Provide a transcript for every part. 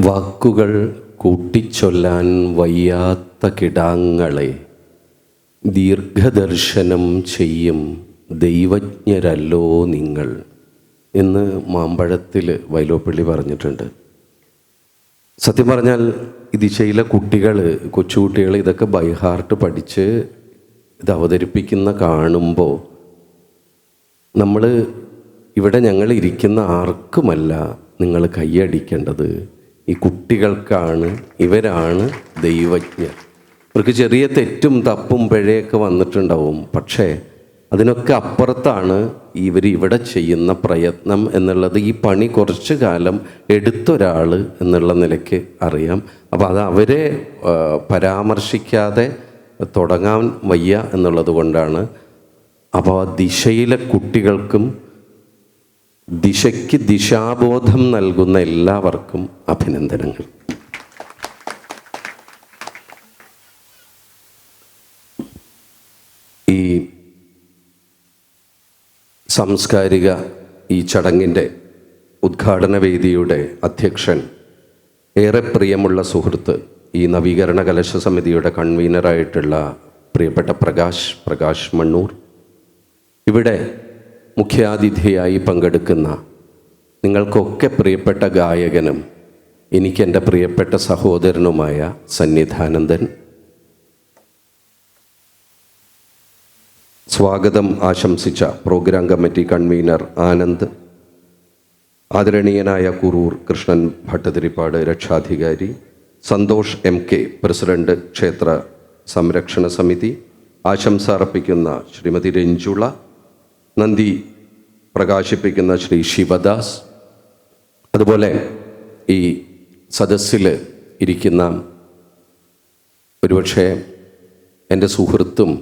വാക്കുകൾ കൂട്ടിച്ചൊല്ലാൻ വയ്യാത്ത കിടാങ്ങളെ ദീർഘദർശനം ചെയ്യും ദൈവജ്ഞരല്ലോ നിങ്ങൾ എന്ന് മാമ്പഴത്തിൽ വൈലോപ്പിള്ളി പറഞ്ഞിട്ടുണ്ട്. സത്യം പറഞ്ഞാൽ ഈ ദിശയിലെ കുട്ടികൾ, കൊച്ചുകുട്ടികൾ ഇതൊക്കെ ബൈഹാർട്ട് പഠിച്ച് ഇത് അവതരിപ്പിക്കുന്ന കാണുമ്പോൾ നമ്മൾ ഇവിടെ ഞങ്ങൾ ഇരിക്കുന്ന ആർക്കുമല്ല നിങ്ങൾ കൈയടിക്കേണ്ടത്, ഈ കുട്ടികൾക്കാണ്. ഇവരാണ് ദൈവജ്ഞർ. ഇവർക്ക് ചെറിയ തെറ്റും തപ്പും പിഴയൊക്കെ വന്നിട്ടുണ്ടാവും, പക്ഷേ അതിനൊക്കെ അപ്പുറത്താണ് ഇവരിവിടെ ചെയ്യുന്ന പ്രയത്നം എന്നുള്ളത് ഈ പണി കുറച്ചു കാലം എടുത്തൊരാൾ എന്നുള്ള നിലയ്ക്ക് അറിയാം. അപ്പോൾ അത് അവരെ പരാമർശിക്കാതെ തുടങ്ങാൻ വയ്യ എന്നുള്ളത് കൊണ്ടാണ്. അപ്പോൾ ദിശയിലെ കുട്ടികൾക്കും ദിശയ്ക്ക് ദിശാബോധം നൽകുന്ന എല്ലാവർക്കും അഭിനന്ദനങ്ങൾ. ഈ സാംസ്കാരിക ഈ ചടങ്ങിൻ്റെ ഉദ്ഘാടന വേദിയുടെ അധ്യക്ഷൻ, ഏറെ പ്രിയമുള്ള സുഹൃത്ത്, ഈ നവീകരണ കലശ സമിതിയുടെ കൺവീനറായിട്ടുള്ള പ്രിയപ്പെട്ട പ്രകാശ് മണ്ണൂർ, ഇവിടെ മുഖ്യാതിഥിയായി പങ്കെടുക്കുന്ന നിങ്ങൾക്കൊക്കെ പ്രിയപ്പെട്ട ഗായകനും എനിക്കെൻ്റെ പ്രിയപ്പെട്ട സഹോദരനുമായ സന്നിധാനന്ദൻ, സ്വാഗതം ആശംസിച്ച പ്രോഗ്രാം കമ്മിറ്റി കൺവീനർ ആനന്ദ്, ആദരണീയനായ കുറൂർ കൃഷ്ണൻ ഭട്ടതിരിപ്പാട് രക്ഷാധികാരി, സന്തോഷ് MK പ്രസിഡന്റ് ക്ഷേത്ര സംരക്ഷണ സമിതി, ആശംസ അർപ്പിക്കുന്ന ശ്രീമതി രഞ്ജുള, നന്ദി പ്രകാശിപ്പിക്കുന്ന ശ്രീ ശിവദാസ്, അതുപോലെ ഈ സദസ്സിൽ ഇരിക്കുന്ന ഒരുപക്ഷെ എൻ്റെ സുഹൃത്തും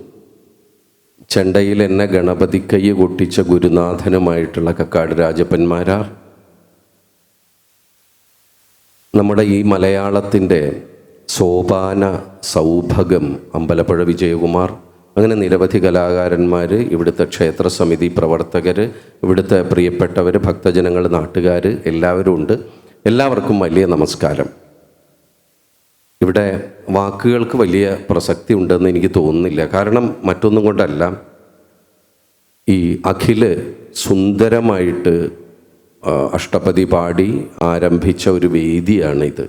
ചെണ്ടയിൽ എന്നെ ഗണപതിക്കൈ കൊട്ടിച്ച ഗുരുനാഥനുമായിട്ടുള്ള കക്കാട് രാജപ്പന്മാരാർ, നമ്മുടെ ഈ മലയാളത്തിൻ്റെ സോപാന സൗഭഗം അമ്പലപ്പുഴ വിജയകുമാർ, അങ്ങനെ നിരവധി കലാകാരന്മാർ, ഇവിടുത്തെ ക്ഷേത്ര സമിതി പ്രവർത്തകർ, ഇവിടുത്തെ പ്രിയപ്പെട്ടവർ, ഭക്തജനങ്ങൾ, നാട്ടുകാർ എല്ലാവരും ഉണ്ട്. എല്ലാവർക്കും വലിയ നമസ്കാരം. ഇവിടെ വാക്കുകൾക്ക് വലിയ പ്രസക്തി ഉണ്ടെന്ന് എനിക്ക് തോന്നുന്നില്ല. കാരണം മറ്റൊന്നും കൊണ്ടല്ല, ഈ അഖില് സുന്ദരമായിട്ട് അഷ്ടപതി പാടി ആരംഭിച്ച ഒരു വേദിയാണിത്.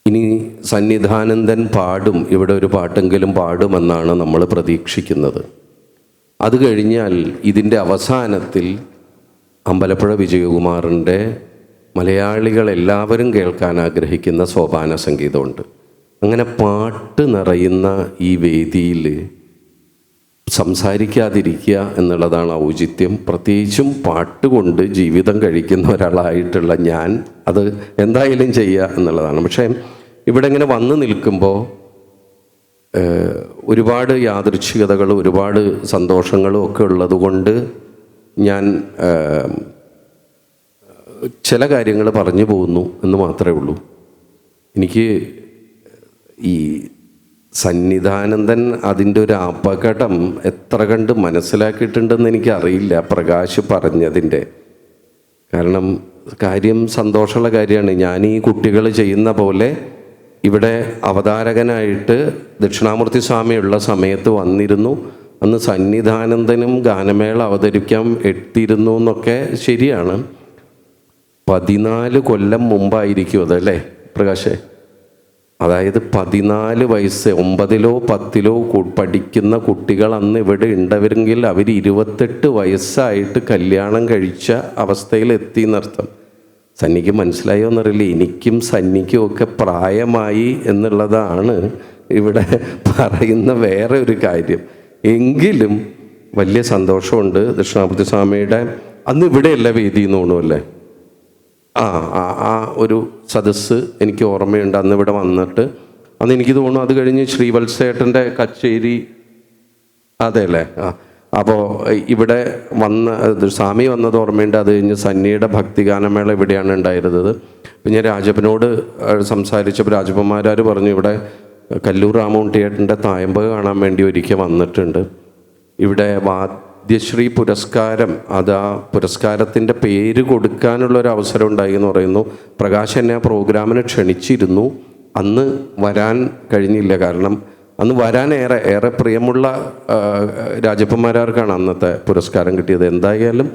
ഇനി സന്നിധാനന്ദൻ പാടും, ഇവിടെ ഒരു പാട്ടെങ്കിലും പാടുമെന്നാണ് നമ്മൾ പ്രതീക്ഷിക്കുന്നത്. അത് കഴിഞ്ഞാൽ ഇതിൻ്റെ അവസാനത്തിൽ അമ്പലപ്പുഴ വിജയകുമാറിൻ്റെ മലയാളികളെല്ലാവരും കേൾക്കാൻ ആഗ്രഹിക്കുന്ന സോപാന സംഗീതമുണ്ട്. അങ്ങനെ പാട്ട് നിറയുന്ന ഈ വേദിയിൽ സംസാരിക്കാതിരിക്കുക എന്നുള്ളതാണ് ഔചിത്യം. പ്രത്യേകിച്ചും പാട്ടുകൊണ്ട് ജീവിതം കഴിക്കുന്ന ഒരാളായിട്ടുള്ള ഞാൻ അത് എന്തായാലും ചെയ്യുക എന്നുള്ളതാണ്. പക്ഷേ ഇവിടെ ഇങ്ങനെ വന്നു നിൽക്കുമ്പോൾ ഒരുപാട് യാദൃച്ഛികതകളും ഒരുപാട് സന്തോഷങ്ങളും ഒക്കെ ഉള്ളതുകൊണ്ട് ഞാൻ ചില കാര്യങ്ങൾ പറഞ്ഞു പോകുന്നു എന്ന് മാത്രമേ ഉള്ളൂ. എനിക്ക് ഈ സന്നിധാനന്ദൻ അതിൻ്റെ ഒരു അപകടം എത്ര കണ്ട് മനസ്സിലാക്കിയിട്ടുണ്ടെന്ന് എനിക്കറിയില്ല പ്രകാശ് പറഞ്ഞതിൻ്റെ. കാരണം കാര്യം സന്തോഷമുള്ള കാര്യമാണ്. ഞാൻ ഈ കുട്ടികൾ ചെയ്യുന്ന പോലെ ഇവിടെ അവതാരകനായിട്ട് ദക്ഷിണാമൂർത്തി സ്വാമിയുള്ള സമയത്ത് വന്നിരുന്നു. അന്ന് സന്നിധാനന്ദനും ഗാനമേള അവതരിക്കാൻ എത്തിയിരുന്നു എന്നൊക്കെ ശരിയാണ്. 14 കൊല്ലം മുമ്പായിരിക്കും അതല്ലേ പ്രകാശേ? അതായത് 14 വയസ്സ്, 9ലോ 10ലോ പഠിക്കുന്ന കുട്ടികൾ അന്ന് ഇവിടെ ഉണ്ടവരെങ്കിൽ അവർ 28 വയസ്സായിട്ട് കല്യാണം കഴിച്ച അവസ്ഥയിലെത്തി എന്നർത്ഥം. സന്നിക്ക് മനസ്സിലായോ എന്നറിയില്ല. എനിക്കും സന്നിക്കും ഒക്കെ പ്രായമായി എന്നുള്ളതാണ് ഇവിടെ പറയുന്ന വേറെ ഒരു കാര്യം. എങ്കിലും വലിയ സന്തോഷമുണ്ട്. ദക്ഷിണാമൂർത്തി സ്വാമിയുടെ അന്ന് ഇവിടെയല്ല വേദി എന്ന് തോന്നുമല്ലേ? ആ ഒരു സദസ്സ് എനിക്ക് ഓർമ്മയുണ്ട്. അന്ന് ഇവിടെ വന്നിട്ട് അന്ന് എനിക്ക് തോന്നുന്നു അത് കഴിഞ്ഞ് ശ്രീവത്സേട്ടൻ്റെ കച്ചേരി, അതെ അല്ലേ? അപ്പോൾ ഇവിടെ സ്വാമി വന്നത് ഓർമ്മയുണ്ട്. അത് കഴിഞ്ഞ് സന്നിയുടെ ഭക്തിഗാനമേള ഇവിടെയാണ് ഉണ്ടായിരുന്നത്. അപ്പം ഞാൻ രാജപ്പനോട് സംസാരിച്ചപ്പോൾ രാജപ്പന്മാരാർ പറഞ്ഞു ഇവിടെ കല്ലൂർ രാമോണ്ടിയേട്ടൻ്റെ തായമ്പ് കാണാൻ വേണ്ടി ഒരിക്കൽ വന്നിട്ടുണ്ട്. ഇവിടെ പദ്യശ്രീ പുരസ്കാരം, അത് ആ പുരസ്കാരത്തിൻ്റെ പേര് കൊടുക്കാനുള്ളൊരു അവസരം ഉണ്ടായി എന്ന് പറയുന്നു. പ്രകാശ് എന്നെ ആ പ്രോഗ്രാമിന് ക്ഷണിച്ചിരുന്നു. അന്ന് വരാൻ കഴിഞ്ഞില്ല. കാരണം അന്ന് വരാൻ ഏറെ പ്രിയമുള്ള രാജപ്പന്മാരാർക്കാണ് അന്നത്തെ പുരസ്കാരം കിട്ടിയത്. എന്തായാലും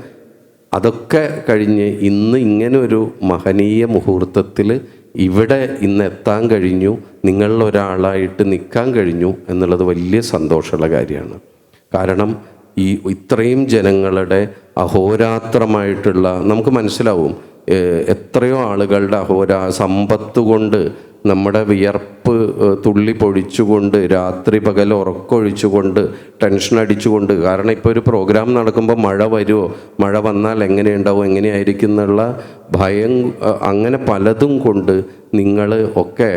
അതൊക്കെ കഴിഞ്ഞ് ഇന്ന് ഇങ്ങനെ ഒരു മഹനീയ മുഹൂർത്തത്തിൽ ഇവിടെ ഇന്ന് എത്താൻ കഴിഞ്ഞു, നിങ്ങളിലൊരാളായിട്ട് നിൽക്കാൻ കഴിഞ്ഞു എന്നുള്ളത് വലിയ സന്തോഷമുള്ള കാര്യമാണ്. കാരണം ഈ ഇത്രയും ജനങ്ങളുടെ അഹോരാത്രമായിട്ടുള്ള, നമുക്ക് മനസ്സിലാവും എത്രയോ ആളുകളുടെ സമ്പത്ത് കൊണ്ട്, നമ്മുടെ വിയർപ്പ് തുള്ളി പൊഴിച്ചുകൊണ്ട്, രാത്രി പകൽ ഉറക്കൊഴിച്ചുകൊണ്ട്, ടെൻഷൻ അടിച്ചുകൊണ്ട്. കാരണം ഇപ്പോൾ ഒരു പ്രോഗ്രാം നടക്കുമ്പോൾ മഴ വരുമോ, മഴ വന്നാൽ എങ്ങനെയുണ്ടാവും, എങ്ങനെയായിരിക്കും എന്നുള്ള ഭയം, അങ്ങനെ പലതും കൊണ്ട് നിങ്ങൾ ഒക്കെ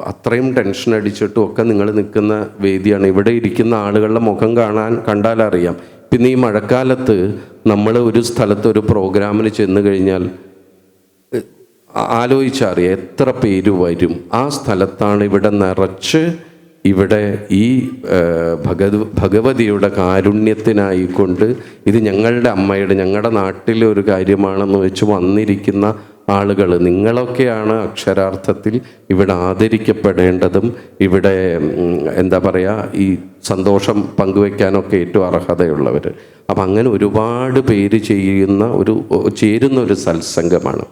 അത്രയും ടെൻഷൻ അടിച്ചിട്ടും ഒക്കെ നിങ്ങൾ നിൽക്കുന്ന വേദിയാണ്. ഇവിടെ ഇരിക്കുന്ന ആളുകളുടെ മുഖം കണ്ടാലറിയാം. പിന്നെ ഈ മഴക്കാലത്ത് നമ്മൾ ഒരു സ്ഥലത്ത് ഒരു പ്രോഗ്രാമിന് ചെന്ന് കഴിഞ്ഞാൽ ആലോചിച്ചറിയാം എത്ര പേര് വരും. ആ സ്ഥലത്താണ് ഇവിടെ നിറച്ച്, ഇവിടെ ഈ ഭഗവതിയുടെ കാരുണ്യത്തിനായിക്കൊണ്ട് ഇത് ഞങ്ങളുടെ അമ്മയുടെ, ഞങ്ങളുടെ നാട്ടിലെ ഒരു കാര്യമാണെന്ന് വെച്ച് വന്നിരിക്കുന്ന ആളുകൾ. നിങ്ങളൊക്കെയാണ് അക്ഷരാർത്ഥത്തിൽ ഇവിടെ ആദരിക്കപ്പെടേണ്ടതും ഇവിടെ എന്താ പറയുക, ഈ സന്തോഷം പങ്കുവെക്കാനൊക്കെ ഏറ്റവും അർഹതയുള്ളവർ. അപ്പം അങ്ങനെ ഒരുപാട് പേര് ചേരുന്ന ഒരു സത്സംഗമാണ്.